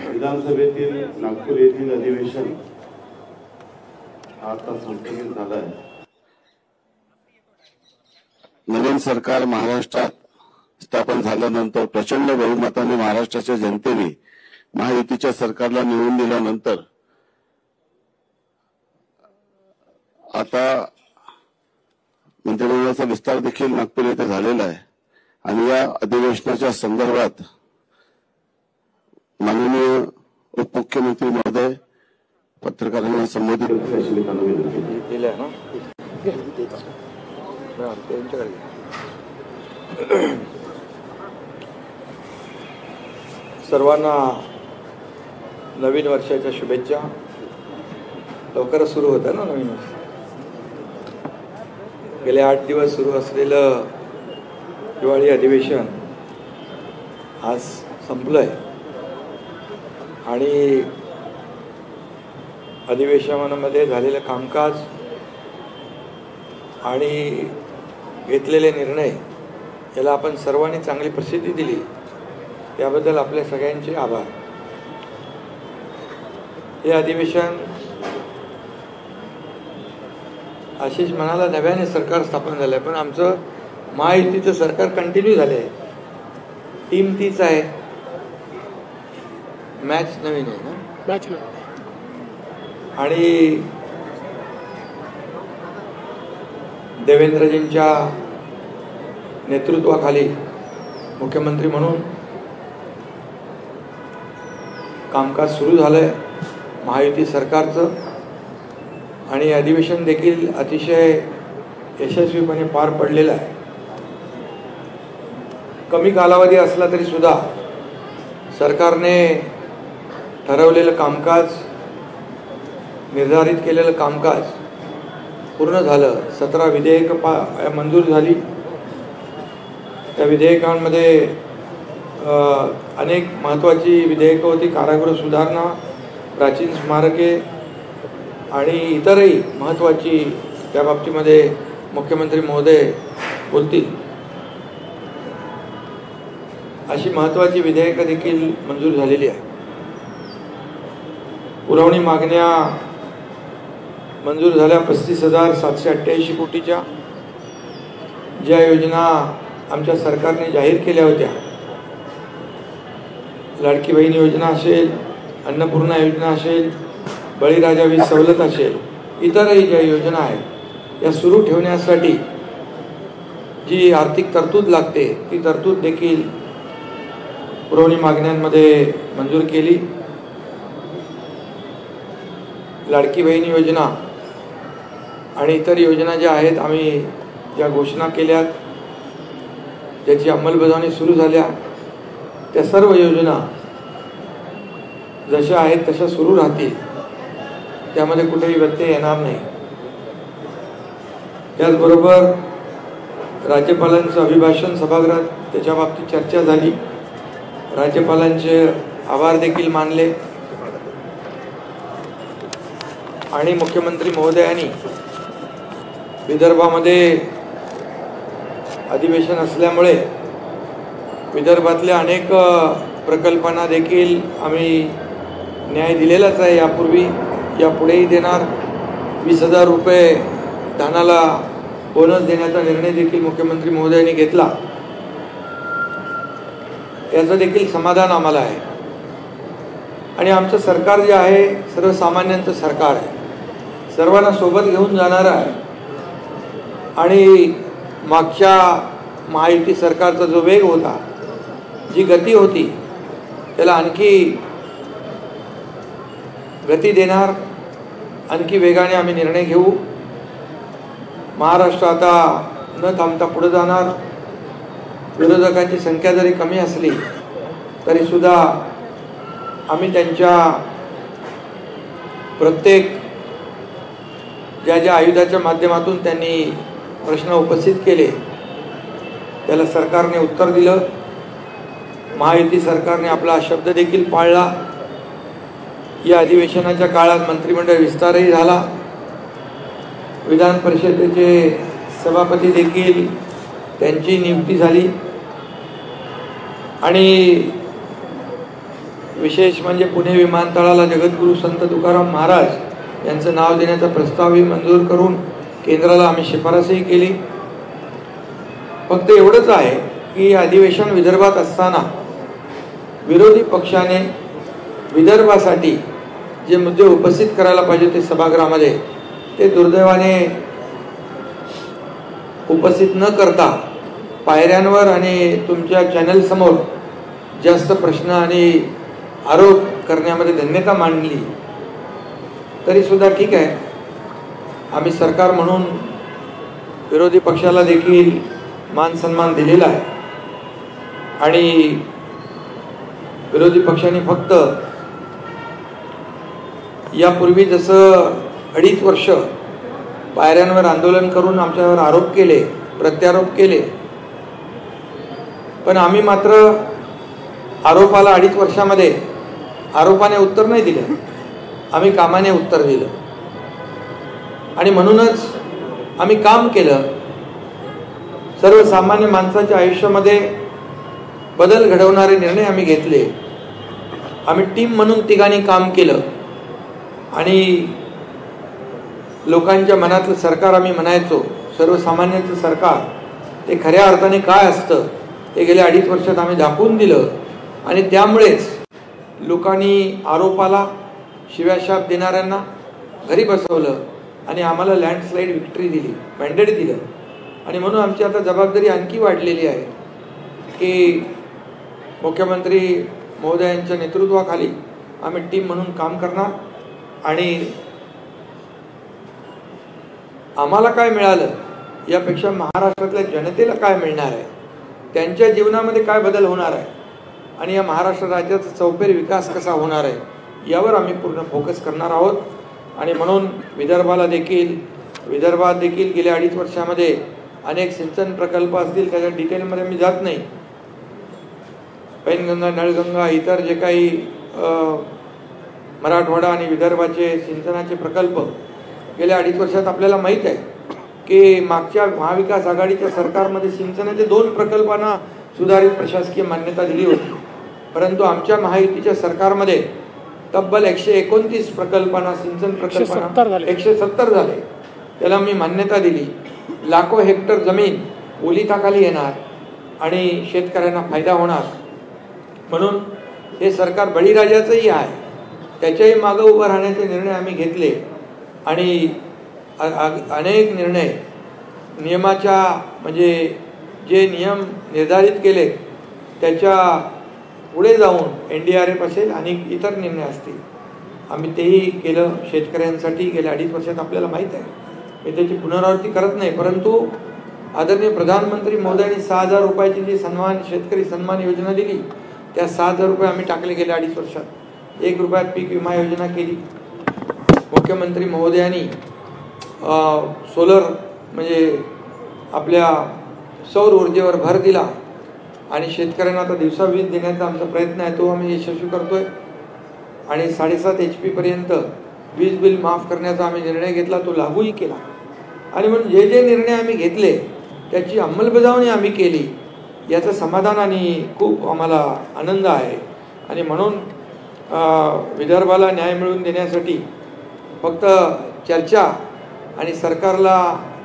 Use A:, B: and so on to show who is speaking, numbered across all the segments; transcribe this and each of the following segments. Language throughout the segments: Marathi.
A: विधानसभेतील नागपूर येथील अधिवेशन आता संपन्न झालं आहे। नवीन सरकार महाराष्ट्रात स्थापन झाल्यानंतर प्रचंड बहुमताने महाराष्ट्राच्या जनतेने महायुतीच्या सरकारला निवडून दिल्यानंतर आता मंत्रिमंडळाचा विस्तार देखील नागपूर येथे झालेला आहे आणि या अधिवेशनाच्या संदर्भात माननीय उपमुख्यमंत्री महोदय पत्रकारांना संबोधित
B: सर्वांना नवीन वर्षाच्या शुभेच्छा। लवकरच सुरू होतं ना नवीन वर्ष। गेले 8 दिवस सुरू असलेलं हिवाळी अधिवेशन आज संपलंय आणि अधिवेशनामध्ये झालेलं कामकाज आणि घेतलेले निर्णय याला आपण सर्वांनी चांगली प्रसिद्धी दिली, त्याबद्दल आपल्या सगळ्यांचे आभार। हे अधिवेशन आशिष म्हणाला नव्याने सरकार स्थापन झालंय, पण आमचं महायुतीचं सरकार कंटिन्यू झालंय। टीम तीच आहे, मॅच नवीन आहे ना, मॅच नवीन। आणि देवेंद्रजींच्या नेतृत्वाखाली मुख्यमंत्री म्हणून कामकाज सुरू झालंय महायुती सरकारचं आणि अधिवेशन देखील अतिशय यशस्वीपणे पार पडलेलं आहे। कमी कालावधी असला तरी सुद्धा सरकारने ठरवलेलं कामकाज, निर्धारित केलेलं कामकाज पूर्ण झालं। 17 विधेयकं मंजूर झाली। त्या विधेयकांमध्ये अनेक महत्त्वाची विधेयकं होती, कारागृह सुधारणा, प्राचीन स्मारके आणि इतरही महत्त्वाची, त्या बाबतीमध्ये मुख्यमंत्री महोदय बोलतील अशी महत्त्वाची विधेयकं देखील मंजूर झालेली आहे। पुरवणी मागण्या मंजूर झाल्या 35,788 कोटीच्या, ज्या योजना आमच्या सरकारने जाहीर केल्या होत्या, लाडकी बहीण योजना असेल, अन्नपूर्णा योजना असेल, बळीराजा वीज सवलत असेल, इतरही ज्या योजना आहेत या सुरू ठेवण्यासाठी जी आर्थिक तरतूद लागते ती तरतूद देखील पुरवणी मागण्यांमध्ये मंजूर केली। लाडकी बहीण योजना आणि इतर योजना ज्या आहेत, आम्ही ज्या घोषणा केल्यात, ज्याची अंमलबजावणी सुरू झाल्या, त्या सर्व योजना जशा आहेत तशा सुरू राहतील, त्यामध्ये कुठेही व्यत्यय येणार नाही। त्याचबरोबर राज्यपालांचं अभिभाषण सभागृहात, त्याच्या बाबतीत चर्चा झाली, राज्यपालांचे आभार देखील मानले आणि मुख्यमंत्री महोदयांनी विदर्भामध्ये अधिवेशन असल्यामुळे विदर्भातल्या अनेक प्रकल्पांना देखील आम्ही न्याय दिलेलाच आहे, यापूर्वी यापुढेही देणार। 20,000 रुपये धानाला बोनस देण्याचा निर्णय देखील मुख्यमंत्री महोदयांनी घेतला, याचं देखील समाधान आम्हाला आहे। आणि आमचं सरकार जे आहे सर्वसामान्यांचं सरकार आहे, सर्वांना सोबत घेऊन जाणार आहे आणि मागच्या महायुती सरकारचा जो वेग होता, जी गती होती, त्याला आणखी गती देणार, आणखी वेगाने आम्ही निर्णय घेऊ। महाराष्ट्र आता न थांबता पुढे जाणार। विरोधकांची संख्या जरी कमी असली तरी सुद्धा आम्ही त्यांच्या प्रत्येक ज्या आयुधाच्या माध्यमातून त्यांनी प्रश्न उपस्थित केले त्याला सरकारने उत्तर दिलं। महायुती सरकारने आपला शब्द देखील पाळला। या अधिवेशनाच्या काळात मंत्रिमंडळ विस्तारही झाला। विधान परिषदेचे सभापती देखील त्यांची नियुक्ती झाली आणि विशेष म्हणजे पुणे विमानतळाला जगद्गुरू संत तुकाराम महाराज यांचं नाव देण्याचा प्रस्तावही मंजूर करून केंद्राला आम्ही शिफारसही केली. फक्त एवढंच आहे की अधिवेशन विदर्भात असताना विरोधी पक्षाने विदर्भासाठी जे मुद्दे उपस्थित करायला पाहिजे ते सभागृहामध्ये ते दुर्दैवाने उपस्थित न करता पायऱ्यांवर आणि तुमच्या चॅनल समोर जास्त प्रश्न आणि आरोप करण्यामध्ये धन्यता मांडली. तरी सुद्धा ठीक आहे, आम्ही सरकार म्हणून विरोधी पक्षाला देखील मान सन्मान दिलेला आहे आणि विरोधी पक्षाने फक्त यापूर्वी जसं 2.5 वर्ष पायऱ्यांवर आंदोलन करून आमच्यावर आरोप केले, प्रत्यारोप केले, पण आम्ही मात्र आरोपाला 2.5 वर्षामध्ये आरोपाने उत्तर नाही दिलं, आम्ही कामाने उत्तर दिलं. आणि म्हणूनच आम्ही काम केलं. सर्वसामान्य माणसाच्या आयुष्यामध्ये बदल घडवणारे निर्णय आम्ही घेतले. आम्ही टीम म्हणून तिघांनी काम केलं आणि लोकांच्या मनातलं सरकार आम्ही म्हणायचो, सर्वसामान्यांचं सरकार, ते खऱ्या अर्थाने काय असतं ते गेल्या 2.5 वर्षात आम्ही दाखवून दिलं. आणि त्यामुळेच लोकांनी आरोपाला शिव्याशाप देणाऱ्यांना घरी बसवलं आणि आम्हाला लँडस्लाईड विक्ट्री दिली, मॅन्डेट दिलं. आणि म्हणून आमची आता जबाबदारी आणखी वाढलेली आहे की मुख्यमंत्री महोदयांच्या नेतृत्वाखाली आम्ही टीम म्हणून काम करणार आणि आम्हाला काय मिळालं यापेक्षा महाराष्ट्रातल्या जनतेला काय मिळणार आहे, त्यांच्या जीवनामध्ये काय बदल होणार आहे आणि या महाराष्ट्र राज्याचा चौफेर विकास कसा होणार आहे यावर आम्ही पूर्ण फोकस करणार आहोत. आणि म्हणून विदर्भात देखील गेल्या 2.5 वर्षामध्ये अनेक सिंचन प्रकल्प असतील, त्याच्या डिटेलमध्ये मी जात नाही. पैनगंगा, नळगंगा, इतर जे काही मराठवाडा आणि विदर्भाचे सिंचनाचे प्रकल्प गेल्या 2.5 वर्षात आपल्याला माहीत आहे की मागच्या महाविकास आघाडीच्या सरकारमध्ये सिंचनाचे 2 प्रकल्पांना सुधारित प्रशासकीय मान्यता दिली होती, परंतु आमच्या महायुतीच्या सरकारमध्ये तब्बल 129 प्रकल्पांना, सिंचन प्रकल्पांना 170 झाले, त्याला मी मान्यता दिली. लाखो हेक्टर जमीन ओलिताखाली येणार आणि शेतकऱ्यांना फायदा होणार. म्हणून हे सरकार बळीराजाचंही आहे, त्याच्याही मागं उभं राहण्याचे निर्णय आम्ही घेतले आणि अनेक निर्णय नियमाच्या म्हणजे जे नियम निर्धारित केले त्याच्या पुढे जाऊन NDRF असेल आणि इतर निर्णय असतील, आम्ही तेही केलं शेतकऱ्यांसाठी गेल्या 2.5 वर्षात. आपल्याला माहीत आहे, मी त्याची पुनरावृत्ती करत नाही, परंतु आदरणीय प्रधानमंत्री महोदयांनी 6,000 रुपयाची जी शेतकरी सन्मान योजना दिली त्या 6,000 रुपये आम्ही टाकले गेल्या 2.5 वर्षात. 1 रुपयात पीक विमा योजना केली. मुख्यमंत्री महोदयांनी सोलर म्हणजे आपल्या सौर ऊर्जेवर भर दिला आणि शेतकऱ्यांना आता दिवसा वीज देण्याचा आमचा प्रयत्न आहे, तो आम्ही यशस्वी करतोय. आणि 7.5 HP पर्यंत वीज बिल माफ करण्याचा आम्ही निर्णय घेतला, तो लागूही केला. आणि म्हणून जे जे निर्णय आम्ही घेतले त्याची अंमलबजावणी आम्ही केली, याचं समाधान आणि खूप आम्हाला आनंद आहे. आणि म्हणून विदर्भाला न्याय मिळवून देण्यासाठी फक्त चर्चा आणि सरकारला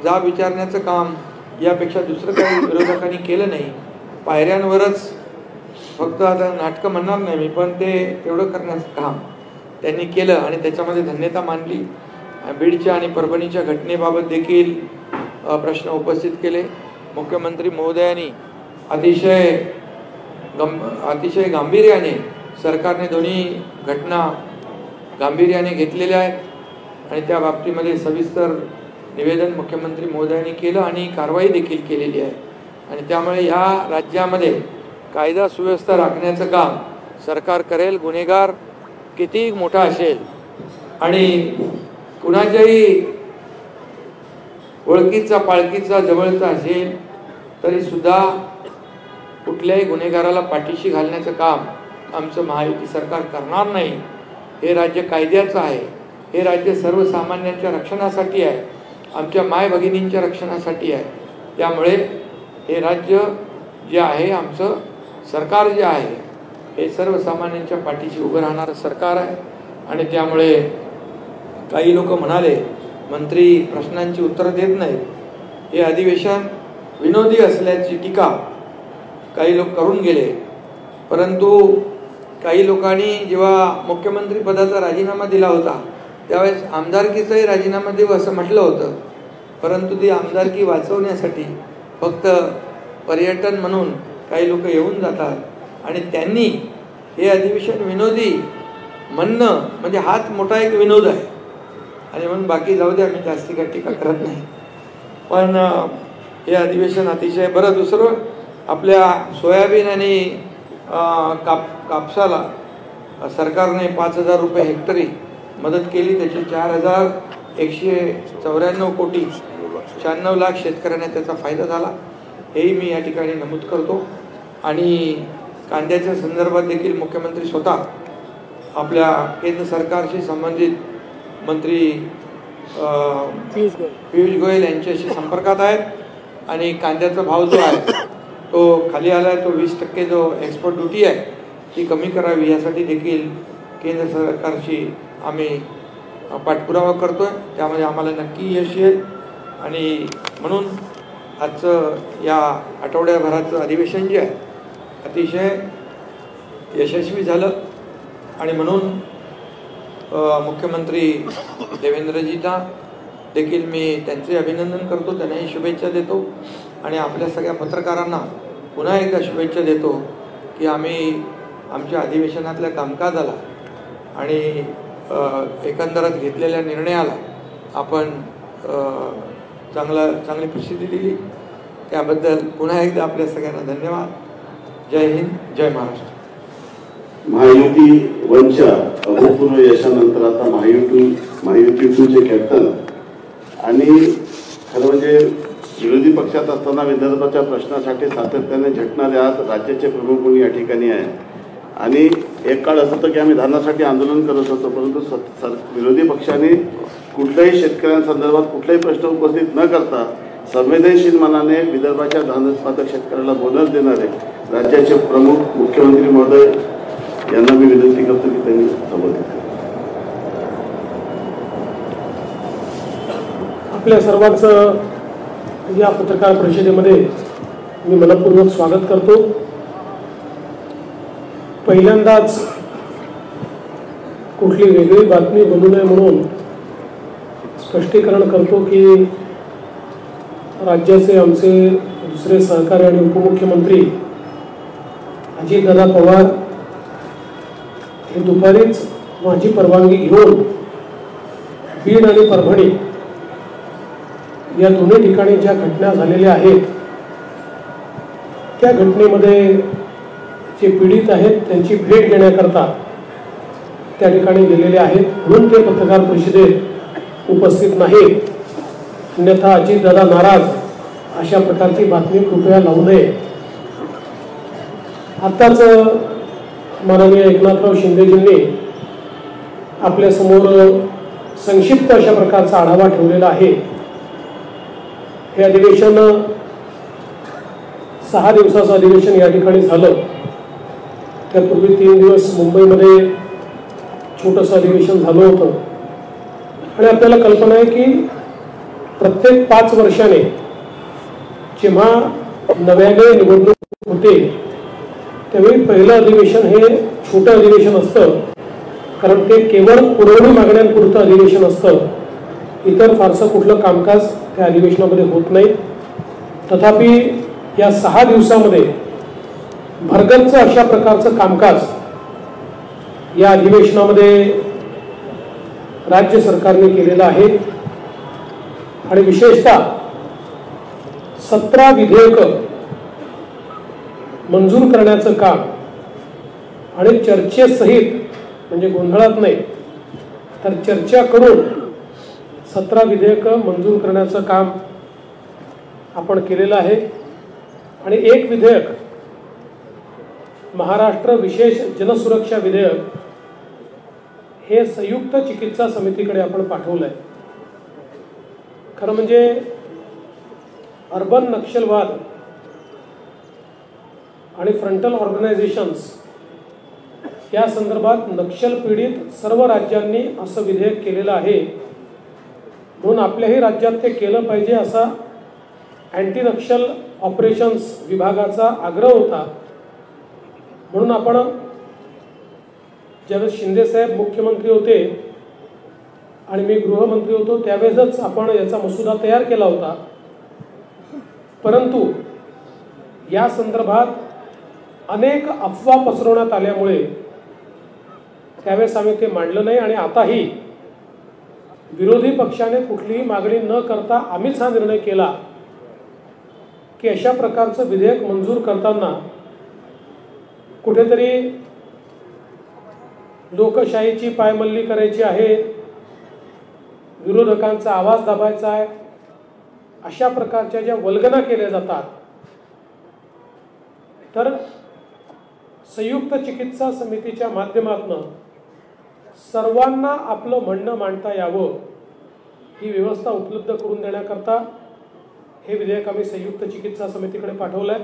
B: जाब विचारण्याचं काम यापेक्षा दुसरं काही विरोधकांनी केलं नाही. पायऱ्यांवरच फक्त आता नाटकं म्हणणार नाही मी, पण ते तेवढं करण्याचं काम त्यांनी केलं आणि त्याच्यामध्ये धन्यता मानली. बीडच्या आणि परभणीच्या घटनेबाबत देखील प्रश्न उपस्थित केले. मुख्यमंत्री महोदयांनी अतिशय गांभीर्याने सरकारने दोन्ही घटना गांभीर्याने घेतलेल्या आहेत आणि त्या बाबतीमध्ये सविस्तर निवेदन मुख्यमंत्री महोदयांनी केलं आणि कारवाई देखील केलेली आहे. आणि त्यामुळे या राज्यामध्ये कायदा सुव्यवस्था राखण्याचं काम सरकार करेल. गुन्हेगार किती मोठा असेल आणि कुणाच्याही ओळखीचा पाळखीचा जवळचा असेल तरी सुद्धा कुठल्याही गुन्हेगाराला पाठीशी घालण्याचं काम आमचं महायुती सरकार करणार नाही. हे राज्य कायद्याचं आहे, हे राज्य सर्वसामान्यांच्या रक्षणासाठी आहे, आमच्या माय भगिनींच्या रक्षणासाठी आहे. त्यामुळे हे राज्य जे आहे आमचं सरकार जे आहे हे सर्वसामान्यांच्या पाठीशी उभं राहणारं सरकार आहे. आणि त्यामुळे काही लोक म्हणाले मंत्री प्रश्नांची उत्तरं देत नाहीत, हे अधिवेशन विनोदी असल्याची टीका काही लोक करून गेले. परंतु काही लोकांनी जेव्हा मुख्यमंत्री पदाचा राजीनामा दिला होता त्यावेळेस आमदारकीचाही राजीनामा देऊ असं म्हटलं होतं. परंतु ती आमदारकी वाचवण्यासाठी फक्त पर्यटन म्हणून काही लोक येऊन जातात आणि त्यांनी हे अधिवेशन विनोदी म्हणणं म्हणजे हाच मोठा एक विनोद आहे. आणि म्हणून बाकी जाऊ द्या, मी जास्ती काही टीका करत नाही. पण हे अधिवेशन अतिशय बरं. दुसरं, आपल्या सोयाबीन आणि कापसाला सरकारने 5,000 रुपये हेक्टरी मदत केली. त्याची 4,194 कोटी 96 लाख शेतकऱ्यांना त्याचा फायदा झाला, हेही मी या ठिकाणी नमूद करतो. आणि कांद्याच्या संदर्भात देखील मुख्यमंत्री स्वतः आपल्या केंद्र सरकारशी संबंधित मंत्री पियुष गोयल यांच्याशी संपर्कात आहेत आणि कांद्याचा भाव जो आहे तो खाली आला आहे. तो 20% जो एक्सपोर्ट ड्युटी आहे ती कमी करावी यासाठी देखील केंद्र सरकारशी आम्ही पाठपुरावा करतोय. त्यामध्ये आम्हाला नक्की यश येईल. आणि म्हणून आजचं या आठवड्याभराचं अधिवेशन जे आहे अतिशय यशस्वी झालं. आणि म्हणून मुख्यमंत्री देवेंद्रजींना देखील मी त्यांचे अभिनंदन करतो, त्यांनाही शुभेच्छा देतो. आणि आपल्या सगळ्या पत्रकारांना पुन्हा एकदा शुभेच्छा देतो की आम्ही आमच्या अधिवेशनातल्या कामकाजाला आणि एकंदरच घेतलेल्या निर्णयाला आपण चांगली प्रसिद्धी दिली. त्याबद्दल पुन्हा एकदा आपल्या सगळ्यांना धन्यवाद. जय हिंद, जय महाराष्ट्र.
A: महायुती वंच्या अभूतपूर्व यशानंतर आता महायुती 2चे कॅप्टन आणि खरं म्हणजे विरोधी पक्षात असताना विदर्भाच्या प्रश्नासाठी सातत्याने झटणारे आज राज्याचे प्रमुख म्हणून या ठिकाणी आहे. आणि एक काळ असं होतं की आम्ही धानासाठी आंदोलन करत होतो, परंतु विरोधी पक्षाने कुठल्याही शेतकऱ्यांसंदर्भात कुठलाही प्रश्न उपस्थित न करता संवेदनशील मनाने विदर्भाच्या धान उत्पादक शेतकऱ्याला बोनस देणारे राज्याचे प्रमुख मुख्यमंत्री महोदय यांना मी विनंती करतो की त्यांनी संबोधित करावे.
C: आपल्या सर्वांचं या पत्रकार परिषदेमध्ये मी मनपूर्वक स्वागत करतो. पहिल्यांदाच कुठली वेगळी बातमी बनू नये म्हणून स्पष्टीकरण करतो की राज्याचे आमचे दुसरे सहकारी आणि उपमुख्यमंत्री अजितदादा पवार हे दुपारीच माझी परवानगी घेऊन बीड आणि परभणी या दोन्ही ठिकाणी ज्या घटना झालेल्या आहेत त्या घटनेमध्ये जे पीडित आहेत त्यांची भेट घेण्याकरता त्या ठिकाणी गेलेले आहेत, म्हणून ते पत्रकार परिषदेत उपस्थित नाहीत. अन्यथा अजितदादा नाराज अशा प्रकारची बातमी कृपया लावू नये. आताच माननीय एकनाथराव शिंदेजींनी आपल्यासमोर संक्षिप्त अशा प्रकारचा आढावा ठेवलेला आहे. हे अधिवेशन 6 दिवसाचं अधिवेशन या ठिकाणी झालं. त्यापूर्वी 3 दिवस मुंबईमध्ये छोटंसं अधिवेशन झालं होतं. आणि आपल्याला कल्पना आहे की प्रत्येक 5 वर्षाने जेव्हा नव्याने निवडणूक होते त्यावेळी पहिलं अधिवेशन हे छोटं अधिवेशन असतं, कारण ते केवळ पुरवणी मागण्यांपुरतं अधिवेशन असतं. इतर फारसं कुठलं कामकाज त्या अधिवेशनामध्ये होत नाही. तथापि या 6 दिवसामध्ये भरगच्च अशा प्रकारचं कामकाज या अधिवेशनामध्ये राज्य सरकारने केलेलं आहे. आणि विशेषतः 17 विधेयकं मंजूर करण्याचं काम आणि चर्चेसहित, म्हणजे गोंधळात नाही तर चर्चा करून 17 विधेयकं मंजूर करण्याचं काम आपण केलेलं आहे. आणि एक विधेयक महाराष्ट्र विशेष जनसुरक्षा विधेयक हे संयुक्त चिकित्सा समितीकडे आपण पाठवलं आहे. खरं म्हणजे अर्बन नक्षलवाद आणि फ्रंटल ऑर्गनायझेशन्स या संदर्भात नक्षल पीडित सर्व राज्यांनी असं विधेयक केलेलं आहे, म्हणून आपल्याही राज्यात ते केलं पाहिजे असा अँटी नक्षल ऑपरेशन्स विभागाचा आग्रह होता. म्हणून आपण ज्यावेळेस शिंदेसाहेब मुख्यमंत्री होते आणि मी गृहमंत्री होतो त्यावेळेसच आपण याचा मसुदा तयार केला होता. परंतु या संदर्भात अनेक अफवा पसरवण्यात आल्यामुळे त्यावेळेस आम्ही ते मांडलं नाही आणि आताही विरोधी पक्षाने कुठलीही मागणी न करता आम्हीच हा निर्णय केला की अशा प्रकारचं विधेयक मंजूर करताना कुठेतरी लोकशाहीची पायमल्ली करायची आहे, विरोधकांचा आवाज दाबायचा आहे, अशा प्रकारच्या ज्या वल्गना केल्या जातात, तर संयुक्त चिकित्सा समितीच्या माध्यमातून सर्वांना आपलं म्हणणं मांडता यावं ही व्यवस्था उपलब्ध करून देण्याकरता हे विधेयक आम्ही संयुक्त चिकित्सा समितीकडे पाठवलं आहे.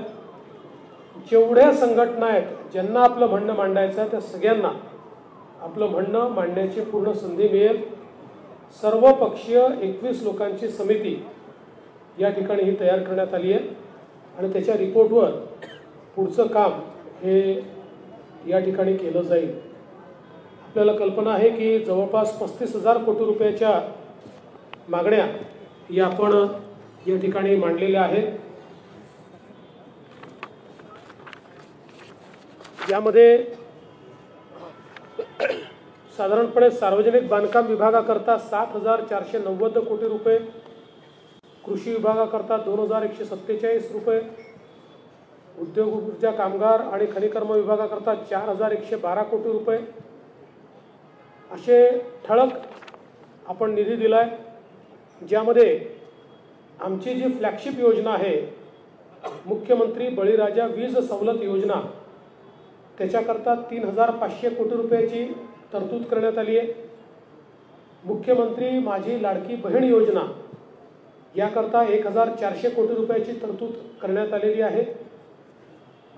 C: जेवढ्या संघटना आहेत ज्यांना आपलं म्हणणं मांडायचं आहे त्या सगळ्यांना आपलं म्हणणं मांडण्याची पूर्ण संधी मिळेल. सर्वपक्षीय 21 लोकांची समिती या ठिकाणी ही तयार करण्यात आली आहे आणि त्याच्या रिपोर्टवर पुढचं काम हे या ठिकाणी केलं जाईल. आपल्याला कल्पना आहे की जवळपास 35,000 कोटी रुपयाच्या मागण्या या आपण या ठिकाणी मांडलेल्या आहेत. यामध्ये साधारणपणे सार्वजनिक बांधकाम विभागाकरता 7,490 कोटी रुपये, कृषी विभागाकरता 2,147 रुपये, उद्योग ऊर्जा कामगार आणि खनिकर्म विभागाकरता 4,112 कोटी रुपये असे ठळक आपण निधी दिला आहे. ज्यामध्ये आमची जी फ्लॅगशिप योजना आहे मुख्यमंत्री बळीराजा वीज सवलत योजना त्याच्याकरता 3,500 कोटी रुपयाची तरतूद करण्यात आली आहे. मुख्यमंत्री माझी लाडकी बहीण योजना याकरता 1,400 कोटी रुपयाची तरतूद करण्यात आलेली आहे.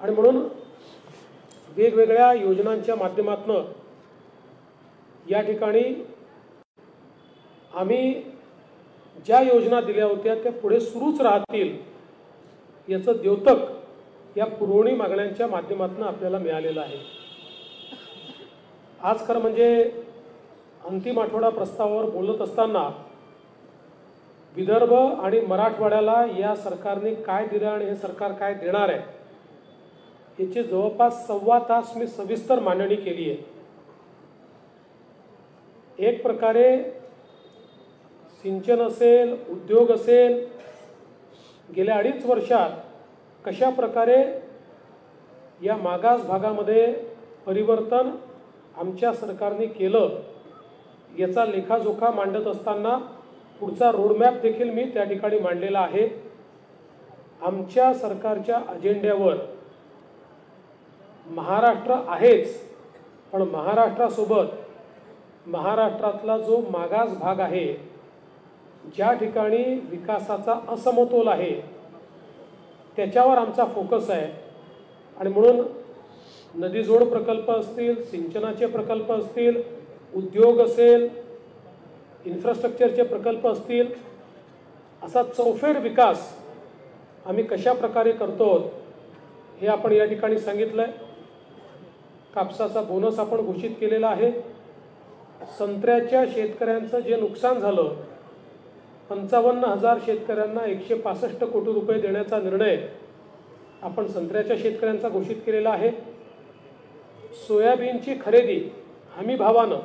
C: आणि म्हणून वेगवेगळ्या योजनांच्या माध्यमातून या ठिकाणी आम्ही ज्या योजना दिल्या होत्या त्या पुढे सुरूच राहतील याचं द्योतक या पुरवणी मागण्यांच्या माध्यमातून आपल्याला मिळालेलं आहे. आज खरं म्हणजे अंतिम आठवडा प्रस्तावावर बोलत असताना विदर्भ आणि मराठवाड्याला या सरकारने काय दिलं आणि हे सरकार काय देणार आहे याची जवळपास 1.25 तास मी सविस्तर मांडणी केली आहे. एक प्रकारे सिंचन असेल, उद्योग असेल, गेल्या 2.5 वर्षात कशा प्रकारे या मागास भागामध्ये परिवर्तन आमच्या सरकारने केलं याचा लेखाजोखा मांडत असताना पुढचा रोडमॅप देखील मी त्या ठिकाणी मांडलेला आहे. आमच्या सरकारच्या अजेंड्यावर महाराष्ट्र आहेच, पण महाराष्ट्रासोबत महाराष्ट्रातला जो मागास भाग आहे, ज्या ठिकाणी विकासाचा असमतोल आहे त्याच्यावर आमचा फोकस आहे. आणि म्हणून नदीजोड प्रकल्प असतील, सिंचनाचे प्रकल्प असतील, उद्योग असेल, इन्फ्रास्ट्रक्चरचे प्रकल्प असतील, असा चौफेर विकास आम्ही कशा प्रकारे करतो हे आपण या ठिकाणी सांगितलं आहे. कापसाचा बोनस आपण घोषित केलेला आहे. संत्र्याच्या शेतकऱ्यांचं जे नुकसान झालं 55,000 शेतकऱ्यांना 165 कोटी रुपये देण्याचा निर्णय आपण संत्र्याच्या शेतकऱ्यांचा घोषित केलेला आहे. सोयाबीनची खरेदी हमी भावानं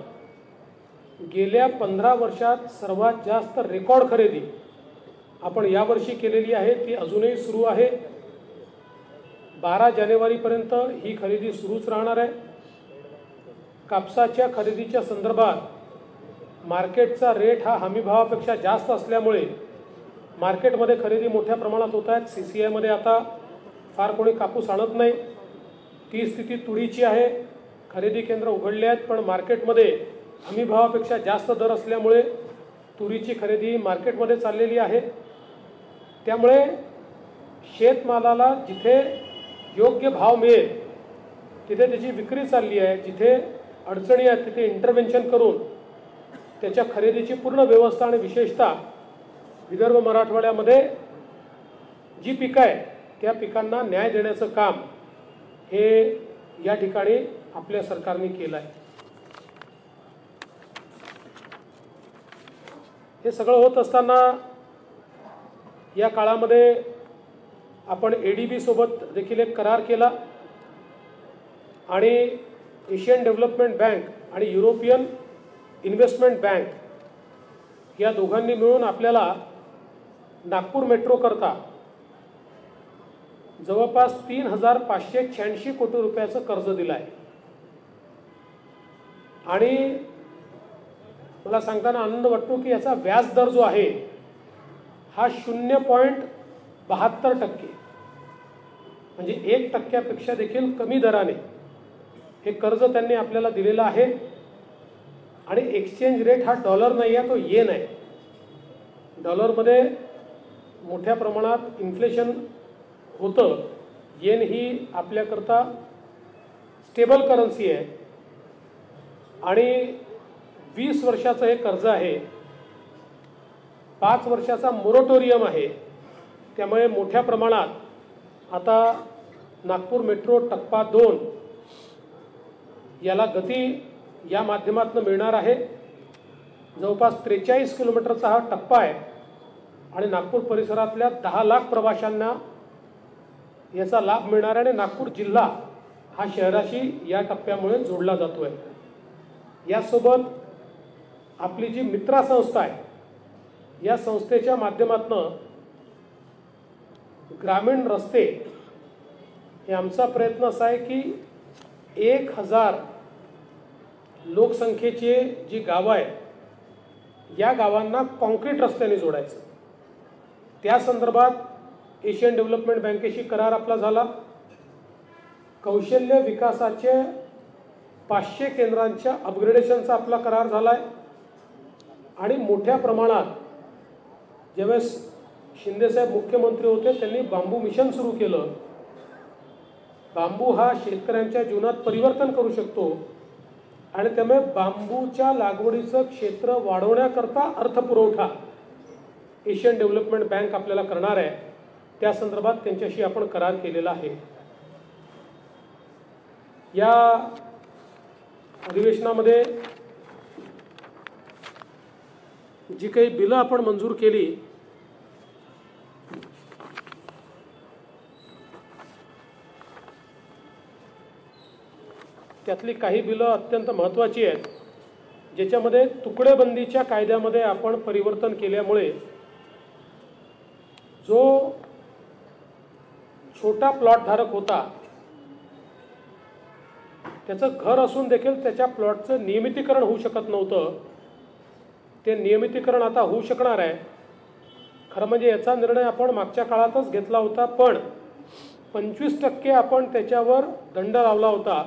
C: गेल्या 15 वर्षात सर्वात जास्त रेकॉर्ड खरेदी आपण यावर्षी केलेली आहे. ती अजूनही सुरू आहे. 12 जानेवारीपर्यंत ही खरेदी सुरूच राहणार आहे. कापसाच्या खरेदीच्या संदर्भात मार्केटचा रेट हा हमीभावापेक्षा जास्त असल्यामुळे मार्केटमध्ये खरेदी मोठ्या प्रमाणात होत आहेत. CCIमध्ये आता फार कोणी कापूस आणत नाही. ती स्थिती तुरीची आहे. खरेदी केंद्र उघडले आहेत, पण मार्केटमध्ये हमीभावापेक्षा जास्त दर असल्यामुळे तुरीची खरेदी मार्केटमध्ये चाललेली आहे. त्यामुळे शेतमालाला जिथे योग्य भाव मिळेल तिथे त्याची विक्री चालली आहे. जिथे अडचणी आहेत तिथे इंटरव्हेन्शन करून त्याच्या खरेदीची पूर्ण व्यवस्था आणि विशेषतः विदर्भ मराठवाड्यामध्ये जी पिकं आहे त्या पिकांना न्याय देण्याचं काम हे या ठिकाणी आपल्या सरकारने केलं आहे. हे सगळं होत असताना या काळामध्ये आपण ADB सोबत देखील एक करार केला आणि एशियन डेव्हलपमेंट बँक आणि युरोपियन इन्व्हेस्टमेंट बँक या दोघांनी मिळून आपल्याला नागपूर मेट्रो करता जवळपास 3,586 कोटी रुपयाचं कर्ज दिलं आहे. आणि मला सांगताना आनंद वाटतो की याचा व्याजदर जो आहे हा 0.72%, म्हणजे 1% देखील कमी दराने हे कर्ज त्यांनी आपल्याला दिलेलं आहे. आणि एक्सचेंज रेट हा डॉलर नाही आहे, तो येन आहे. डॉलरमध्ये मोठ्या प्रमाणात इन्फ्लेशन होतं. येन ही आपल्याकरता स्टेबल करन्सी आहे आणि 20 वर्षाचं हे कर्ज आहे. 5 वर्षाचा मोरटोरियम आहे. त्यामुळे मोठ्या प्रमाणात आता नागपूर मेट्रो टप्पा 2 याला गती या माध्यमातून मिळणार आहे. जवळपास 43 किलोमीटरचा हा टप्पा आहे आणि नागपूर परिसरातल्या 10 लाख प्रवाशांना याचा लाभ मिळणार आहे. आणि नागपूर जिल्हा हा शहराशी या टप्प्यामुळे जोडला जातो आहे. यासोबत आपली जी मित्रा संस्था आहे या संस्थेच्या माध्यमातून ग्रामीण रस्ते हे आमचा प्रयत्न असा आहे की 1000 लोकसंख्येची जी गावं आहेत या गावांना कॉन्क्रीट रस्त्याने जोडायचं. त्या संदर्भात एशियन डेव्हलपमेंट बँकेशी करार आपला झाला. कौशल्य विकासाचे 500 केंद्रांच्या अपग्रेडेशनचा आपला करार झाला आहे. आणि मोठ्या प्रमाणात ज्यावेळेस शिंदेसाहेब मुख्यमंत्री होते त्यांनी बांबू मिशन सुरू केलं. बांबू हा शेतकऱ्यांच्या जीवनात परिवर्तन करू शकतो आणि त्यामुळे बांबूच्या लागवडीचं क्षेत्र वाढवण्याकरता अर्थपुरवठा एशियन डेव्हलपमेंट बँक आपल्याला करणार आहे. त्या संदर्भात त्यांच्याशी आपण करार केलेला आहे. या अधिवेशनामध्ये जी काही बिलं आपण मंजूर केली त्यातली काही बिलं अत्यंत महत्त्वाची आहेत, ज्याच्यामध्ये तुकडेबंदीच्या कायद्यामध्ये आपण परिवर्तन केल्यामुळे जो छोटा प्लॉट धारक होता त्याचं घर असून देखील त्याच्या प्लॉटचं नियमितीकरण होऊ शकत नव्हतं, ते नियमितीकरण आता होऊ शकणार आहे. खरं म्हणजे याचा निर्णय आपण मागच्या काळातच घेतला होता, पण 25% आपण त्याच्यावर दंड लावला होता.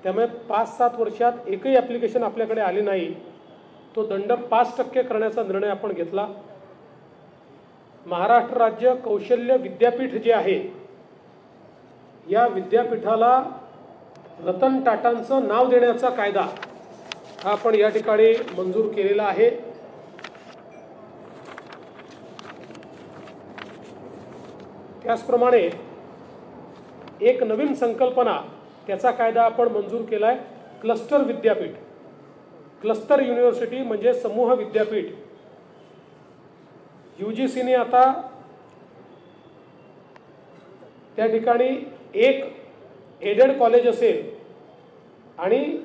C: त्यामुळे 5-7 वर्षात एकही ॲप्लिकेशन आपल्याकडे आली नाही. तो दंड 5% करण्याचा निर्णय आपण घेतला. महाराष्ट्र राज्य कौशल्य विद्यापीठ जे आहे या विद्यापीठाला रतन टाटांचं नाव देण्याचा कायदा हा आपण या ठिकाणी मंजूर केलेला आहे. त्याचप्रमाणे एक नवीन संकल्पना त्याचा कायदा आपण मंजूर केला आहे, क्लस्टर विद्यापीठ. क्लस्टर युनिव्हर्सिटी म्हणजे समूह विद्यापीठ. UGCने आता त्या ठिकाणी एक एडेड कॉलेज असेल आणि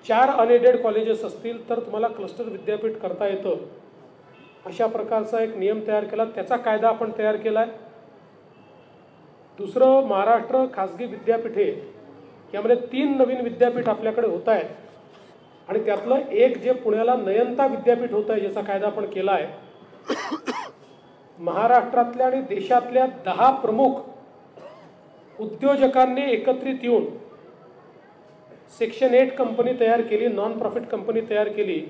C: 4 अनएडेड कॉलेजेस असतील तर तुम्हाला क्लस्टर विद्यापीठ करता येतं, अशा प्रकारचा एक नियम तयार केला. त्याचा कायदा आपण तयार केला आहे. दुसरं, महाराष्ट्र खाजगी विद्यापीठे यामध्ये 3 नवीन विद्यापीठ आपल्याकडे होत आहेत आणि त्यातलं एक जे पुण्याला नयनता विद्यापीठ होत आहे ज्याचा कायदा आपण केला आहे. महाराष्ट्रातल्या आणि देशातल्या 10 प्रमुख उद्योजकांनी एकत्रित येऊन सेक्शन 8 कंपनी तयार केली, नॉन प्रॉफिट कंपनी तयार केली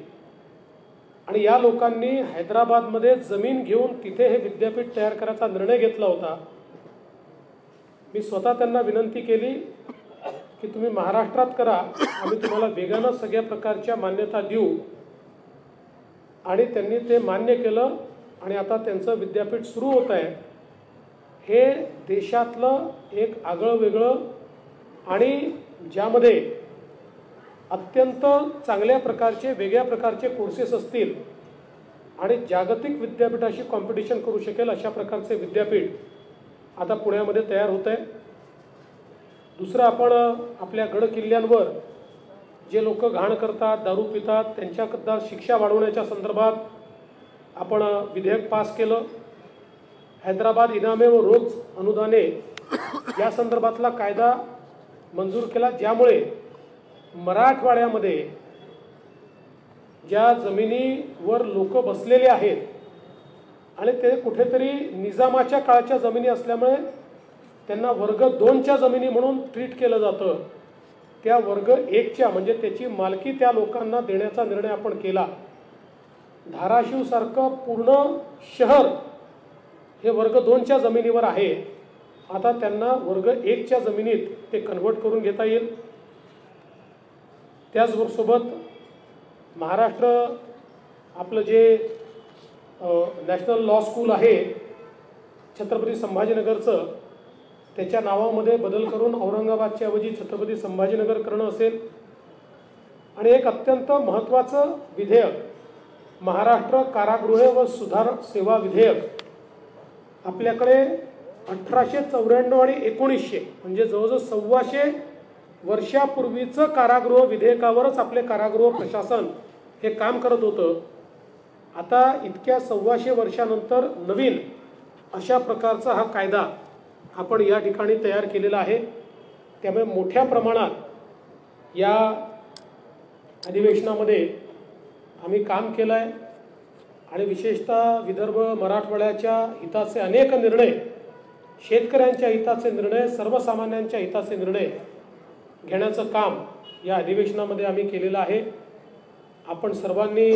C: आणि या लोकांनी हैदराबादमध्ये जमीन घेऊन तिथे हे विद्यापीठ तयार करायचा निर्णय घेतला होता. मी स्वतः त्यांना विनंती केली की तुम्ही महाराष्ट्रात करा, आम्ही तुम्हाला वेगानं सगळ्या प्रकारच्या मान्यता देऊ, आणि त्यांनी ते मान्य केलं आणि आता त्यांचं विद्यापीठ सुरू होत आहे. हे देशातलं एक आगळं वेगळं आणि ज्यामध्ये अत्यंत चांगल्या प्रकारचे वेगळ्या प्रकारचे कोर्सेस असतील आणि जागतिक विद्यापीठाशी कॉम्पिटिशन करू शकेल अशा प्रकारचे विद्यापीठ आता पुण्यामध्ये तयार होत आहे. दुसरं, आपण आपल्या गड किल्ल्यांवर जे लोक घाण करतात, दारू पितात, त्यांच्याकरता शिक्षा वाढवण्याच्या संदर्भात आपण विधेयक पास केलं. हैदराबाद इनामे व रोज अनुदाने या संदर्भातला कायदा मंजूर केला, ज्यामुळे मराठवाड्यामध्ये ज्या जमिनीवर लोक बसलेले आहेत आणि ते कुठेतरी निजामाच्या काळाच्या जमिनी असल्यामुळे त्यांना वर्ग 2च्या जमिनी म्हणून ट्रीट केलं जातं, त्या वर्ग 1च्या म्हणजे त्याची मालकी त्या लोकांना देण्याचा निर्णय आपण केला. धाराशिवसारखं पूर्ण शहर हे वर्ग 2च्या जमिनीवर आहे, आता त्यांना वर्ग 1च्या जमिनीत ते कन्व्हर्ट करून घेता येईल. त्याचबरोबर महाराष्ट्र आपलं जे नॅशनल लॉ स्कूल आहे छत्रपती संभाजीनगरचं, त्याच्या नावामध्ये बदल करून औरंगाबादच्या ऐवजी छत्रपती संभाजीनगर करणं असेल. आणि एक अत्यंत महत्त्वाचं विधेयक महाराष्ट्र कारागृह व सुधार सेवा विधेयक, आपल्याकडे 1894 आणि 1900 म्हणजे जवळजवळ 125 वर्षापूर्वीचं कारागृह विधेयकावरच आपले कारागृह प्रशासन हे काम करत होतं. आता इतक्या 125 वर्षानंतर नवीन अशा प्रकारचा हा कायदा आपण या ठिकाणी तयार केलेला आहे. त्यामुळे मोठ्या प्रमाणात या अधिवेशनामध्ये आम्ही काम केलं आहे आणि विशेषतः विदर्भ मराठवाड्याच्या हिताचे अनेक निर्णय, शेतकऱ्यांच्या हिताचे निर्णय, सर्वसामान्यांच्या हिताचे निर्णय घेण्याचं काम या अधिवेशनामध्ये आम्ही केलेलं आहे. आपण सर्वांनी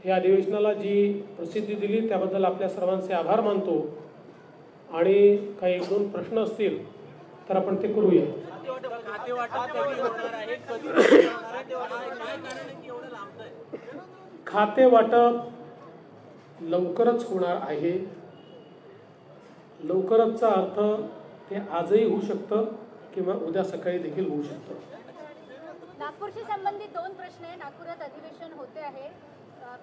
C: या अधिवेशनाला जी प्रसिद्धी दिली त्याबद्दल आपल्या सर्वांचे आभार मानतो. आणि काही 1-2 प्रश्न असतील तर आपण ते करूया. खाते वाटप लवकरच होणार आहे. लवकरचचा अर्थ ते आजही होऊ शकतं किंवा उद्या सकाळी देखील होऊ शकतं.
D: नागपूरशी संबंधित 2 प्रश्न आहे. नागपुरात अधिवेशन होते आहे.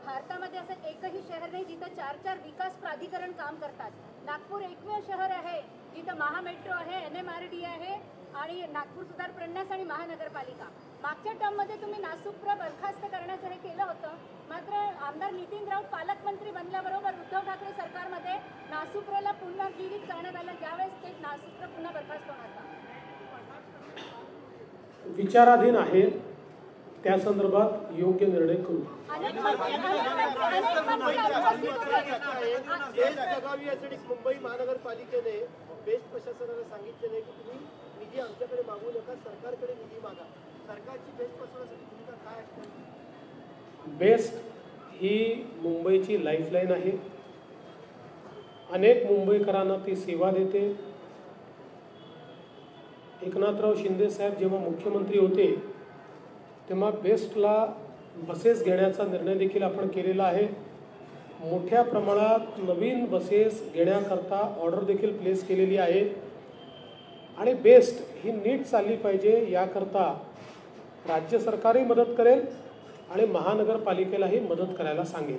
D: भारतामध्ये असं एकही शहर नाही जिथं 4-4 विकास प्राधिकरण काम करतात. नागपूर एकमेव शहर आहे जिथं महामेट्रो आहे, NMRD आहे आणि नागपूर सुधार प्रन्यास आणि महानगरपालिका. मागच्या टर्ममध्ये तुम्ही नासुप्र बरखास्त करण्याचं हे केलं होतं, मात्र आमदार नितीन राऊत पालकमंत्री बनल्याबरोबर उद्धव ठाकरे सरकारमध्ये नासुप्रला पुनर्जीवित करण्यात आलं. त्यावेळेस ते नासुप्र पुन्हा बरखास्त होणार का?
E: विचाराधीन आहे, त्या संदर्भात योग्य निर्णय करू.
F: मुंबई महानगरपालिकेने बेस्ट प्रशासनाला सांगितलेले की तुम्ही निधी आमच्याकडे मागू नका, सरकारकडे निधी मागा. सरकारची बेस्ट प्रशासनासाठी भूमिका काय असते?
E: बेस्ट ही मुंबईची लाईफलाईन आहे. अनेक मुंबईकरांना ती सेवा देते. एकनाथराव शिंदे साहेब जेव्हा मुख्यमंत्री होते तेव्हा बेस्टला बसेस घेण्याचा निर्णय देखील आपण केलेला आहे. मोठ्या प्रमाणात नवीन बसेस घेण्याकरता ऑर्डर देखील प्लेस केलेली आहे आणि बेस्ट ही नीट चालली पाहिजे याकरता राज्य सरकारही मदत करेल आणि महानगरपालिकेलाही मदत करायला सांगेल.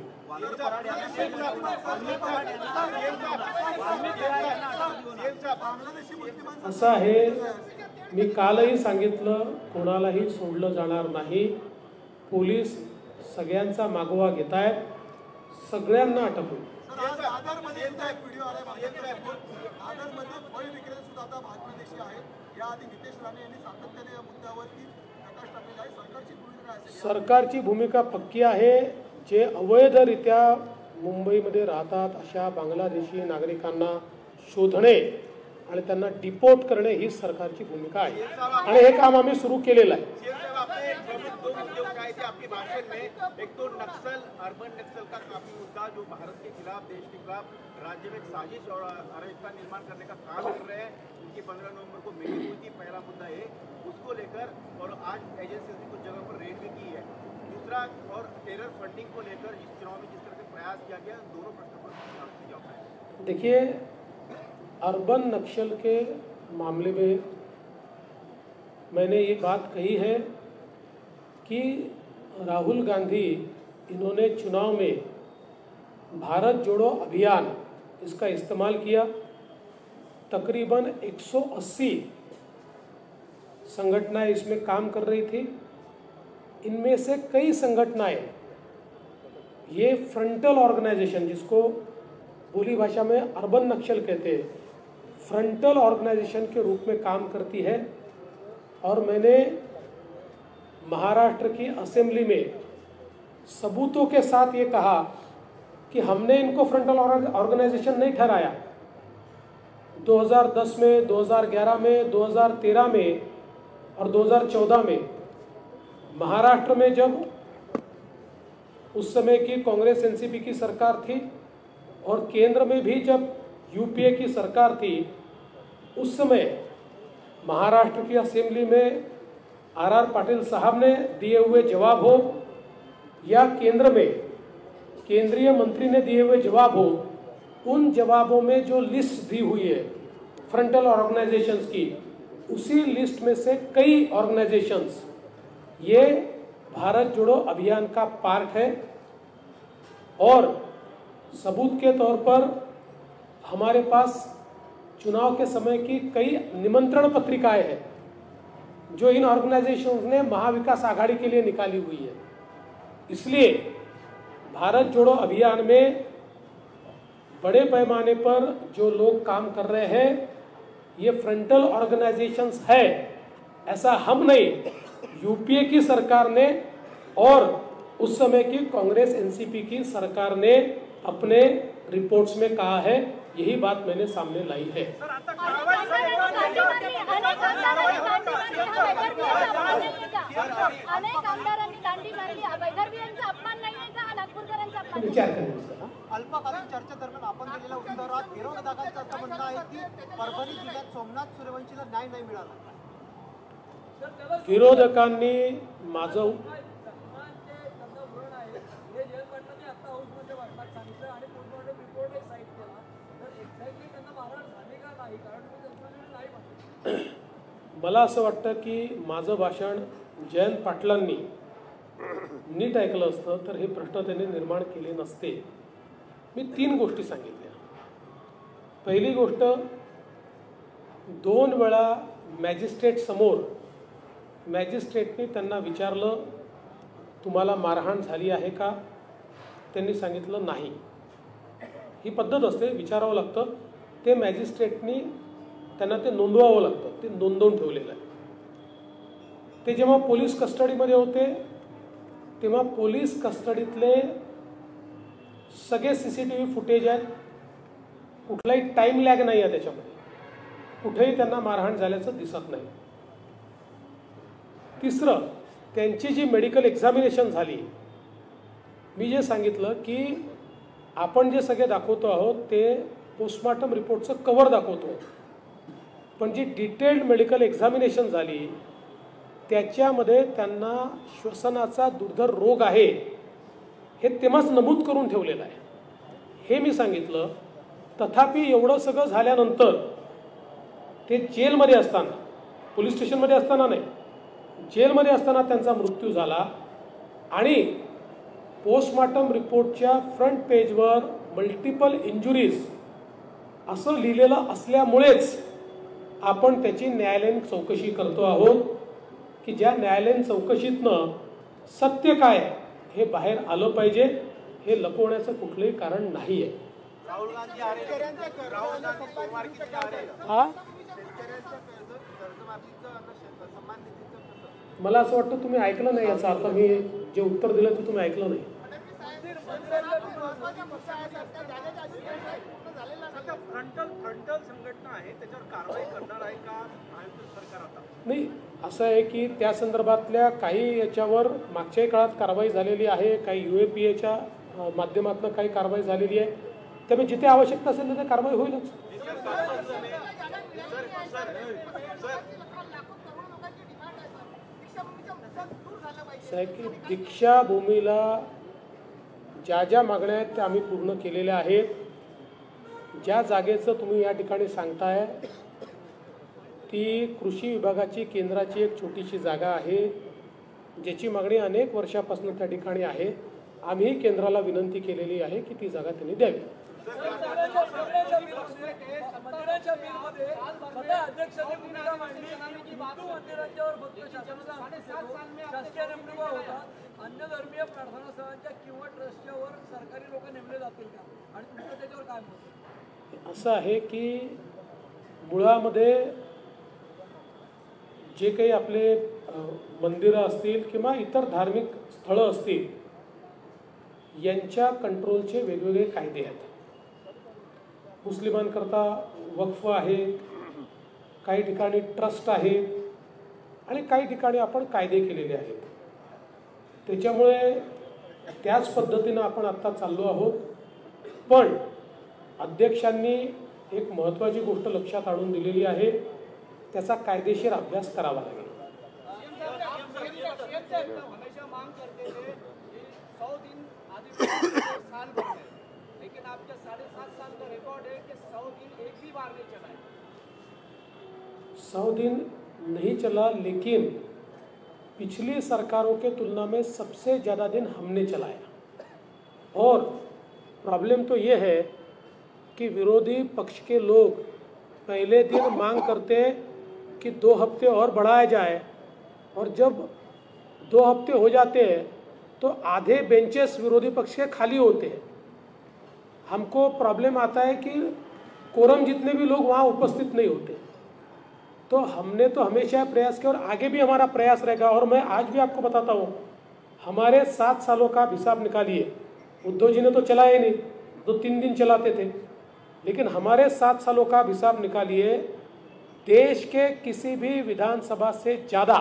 E: असं आहे, मी कालही सांगितलं, कोणालाही सोडलं जाणार नाही. पोलीस सगळ्यांचा मागोवा घेत आहेत, सगळ्यांना अटक होईल. सरकारची भूमिका पक्की आहे. जे अवैधरित्या मुंबईमध्ये राहतात अशा बांगलादेशी नागरिकांना शोधणे आणि त्यांना डिपोर्ट करणे ही सरकारची भूमिका आहे आणि हे काम आम्ही सुरू केलेलं आहे.
F: से आपके भाषण में एक तो नक्सल, अर्बन नक्सल का काफी मुद्दा जो भारत के खिलाफ, देश के खिलाफ राज्य में एक साजिश और अराजकता निर्माण करने का काम कर रहे हैं। उनकी 15 नवंबर को मीटिंग हुई थी, पहला मुद्दा है उसको लेकर, और आज एजेंसी ने कुछ जगह पर रेड भी की है। दूसरा, और टेरर फंडिंग को लेकर इस चुनाव में जिस तरह से प्रयास किया गया, दोनों प्रश्नों पर आपसे जवाब है।
E: देखिए, अर्बन नक्सल के मामले में मैंने ये बात कही है कि राहुल गांधी इन्होंने चुनाव में भारत जोड़ो अभियान इसका इस्तेमाल किया। तकरीबन 180 संगठनाएं इसमें काम कर रही थी। इनमें से कई संगठनाएं ये फ्रंटल ऑर्गेनाइजेशन, जिसको बोली भाषा में अर्बन नक्सल कहते हैं, फ्रंटल ऑर्गेनाइजेशन के रूप में काम करती है। और मैंने महाराष्ट्र की असेंबली में सबूतों के साथ ये कहा कि हमने इनको फ्रंटल ऑर्गेनाइजेशन नहीं ठहराया। 2010 में, 2011 में, 2013 में और 2014 में महाराष्ट्र में जब उस समय की कांग्रेस एनसीपी की सरकार थी और केंद्र में भी जब यूपीए की सरकार थी, उस समय महाराष्ट्र की असेंबली में आर पाटिल साहब ने दिए हुए जवाब हो या केंद्र में केंद्रीय मंत्री ने दिए हुए जवाब हो, उन जवाबों में जो लिस्ट दी हुई है फ्रंटल ऑर्गेनाइजेशंस की, उसी लिस्ट में से कई ऑर्गेनाइजेशंस ये भारत जोड़ो अभियान का पार्ट है। और सबूत के तौर पर हमारे पास चुनाव के समय की कई निमंत्रण पत्रिकाएं हैं जो इन ऑर्गेनाइजेशंस ने महाविकास आघाड़ी के लिए निकाली हुई है। इसलिए भारत जोड़ो अभियान में बड़े पैमाने पर जो लोग काम कर रहे हैं ये फ्रंटल ऑर्गेनाइजेशंस है, ऐसा हम नहीं, यूपीए की सरकार ने और उस समय की कांग्रेस एनसीपी की सरकार ने अपने रिपोर्ट्स में कहा है। यही बात मैंने सामने लाई है। विचार करें इसका।
F: अल्पकालीन चर्चेदरम्यान आपण दिलेल्या उत्तरात विरोधकांचं असं म्हणणं आहे की परभणी जिल्ह्यात सोमनाथ सूर्यवंशीला न्याय नाही मिळाला।
E: विरोधकांनी माझं मला असं वाटतं की माझं भाषण जयंत पाटलांनी नीट ऐकलं असतं तर हे प्रश्न त्यांनी निर्माण केले नसते। मी 3 गोष्टी सांगितल्या। पहिली गोष्ट, 2 वेळा मॅजिस्ट्रेट समोर मॅजिस्ट्रेटनी त्यांना विचारलं तुम्हाला मारहाण झाली आहे का? त्यांनी सांगितलं नाही। ही पद्धत असते, विचारावं लागतं, ते मॅजिस्ट्रेटनी त्यांना ते नोंदवावं लागतं, ते नोंदवून ठेवलेलं आहे। ते जेव्हा पोलीस कस्टडीमध्ये होते तेव्हा पोलीस कस्टडीतले सगळे सीसीटीव्ही फुटेज आहेत, कुठलाही टाइम लॅग नाही आहे त्याच्यामध्ये, कुठेही त्यांना मारहाण झाल्याचं दिसत नाही। तिसरं, त्यांची जी मेडिकल एक्झामिनेशन झाली, मी जे सांगितलं की आपण जे सगळे दाखवतो आहोत ते पोस्टमॉर्टम रिपोर्टचं कव्हर दाखवतो, पण जी डिटेल्ड मेडिकल एक्झामिनेशन झाली त्याच्यामध्ये त्यांना श्वसनाचा दुर्धर रोग आहे हे तेव्हाच नमूद करून ठेवलेलं आहे, हे मी सांगितलं। तथापि एवढं सगळं झाल्यानंतर ते जेलमध्ये असताना, पोलीस स्टेशनमध्ये असताना नाही, जेलमध्ये असताना त्यांचा मृत्यू झाला आणि पोस्टमॉर्टम रिपोर्टच्या फ्रंट पेजवर मल्टिपल इंजुरीज असं लिहिलेलं असल्यामुळेच आपण त्याची न्यायालयीन चौकशी करतो आहोत की ज्या न्यायालयीन चौकशीतनं सत्य काय हे बाहेर आलं पाहिजे, हे लपवण्याचं कुठलंही कारण नाही आहे।
F: राहुल गांधी सोमवार की
E: मला असं वाटतं तुम्ही ऐकलं नाही, याचा अर्थ मी जे उत्तर दिलं ते तुम्ही ऐकलं नाही।
F: फ्रंटल संघटना आहे त्याच्यावर कारवाई करणार आहे का महायुती सरकार? आता
E: नाही, असं आहे की त्या संदर्भातल्या काही याच्यावर मागच्याही काळात कारवाई झालेली आहे, काही UAPAच्या माध्यमातून काही कारवाई झालेली आहे. त्यामुळे जिथे आवश्यकता असेल तिथे कारवाई होईलच. साहेब की दीक्षाभूमीला ज्या ज्या मागण्या आहेत त्या आम्ही पूर्ण केलेल्या आहेत. ज्या जागेचं तुम्ही या ठिकाणी सांगताय ती कृषी विभागाची केंद्राची एक छोटीशी जागा आहे, ज्याची मागणी अनेक वर्षापासून त्या ठिकाणी आहे. आम्ही केंद्राला विनंती केलेली आहे की ती जागा त्यांनी द्यावी.
G: अन्यधर्मीय प्रार्थना स्थळांच्या किंवा ट्रस्टच्यावर सरकारी लोक नेमले जातील का आणि तुमचं त्याच्यावर काय मत?
E: असं आहे की मुळामध्ये जे काही आपले मंदिरं असतील किंवा इतर धार्मिक स्थळं असतील यांच्या कंट्रोलचे वेगवेगळे कायदे आहेत. मुस्लिमांकरता वक्फ आहे, काही ठिकाणी ट्रस्ट आहे आणि काही ठिकाणी आपण कायदे केलेले आहेत. त्याच्यामुळे त्याच पद्धतीनं आपण आत्ता चाललो आहोत. पण अध्यक्षांनी एक महत्त्वाची गोष्ट लक्षात आणून दिलेली आहे, त्याचा कायदेशीर अभ्यास करावा लागेल.
G: लेकिन आपके 7.5 साल का रिकॉर्ड है कि 100 दिन एक भी बार नहीं चला है.
E: 100 दिन नहीं चला, लेकिन पिछली सरकारों के तुलना में सबसे ज़्यादा दिन हमने चलाया. और प्रॉब्लम तो ये है कि विरोधी पक्ष के लोग पहले दिन मांग करते हैं कि 2 हफ्ते और बढ़ाया जाए, और जब 2 हफ्ते हो जाते हैं तो आधे बेंचेस विरोधी पक्ष के खाली होते हैं. हमको प्रॉब्लम आता है कि कोरम जितने भी लोग वहाँ उपस्थित नहीं होते. तो हमने तो हमेशा प्रयास किया और आगे भी हमारा प्रयास रहेगा. और मैं आज भी आपको बताता हूँ, हमारे 7 सालों का हिसाब निकालिए. उद्धव जी ने तो चलाए नहीं, 2-3 दिन चलाते थे, लेकिन हमारे 7 सालों का हिसाब निकालिए. देश के किसी भी विधानसभा से ज़्यादा,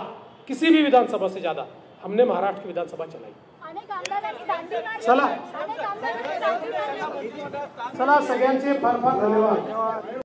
E: किसी भी विधानसभा से ज़्यादा हमने महाराष्ट्र की विधानसभा चलाई. चला चला, सगळ्यांचे फार फार धन्यवाद.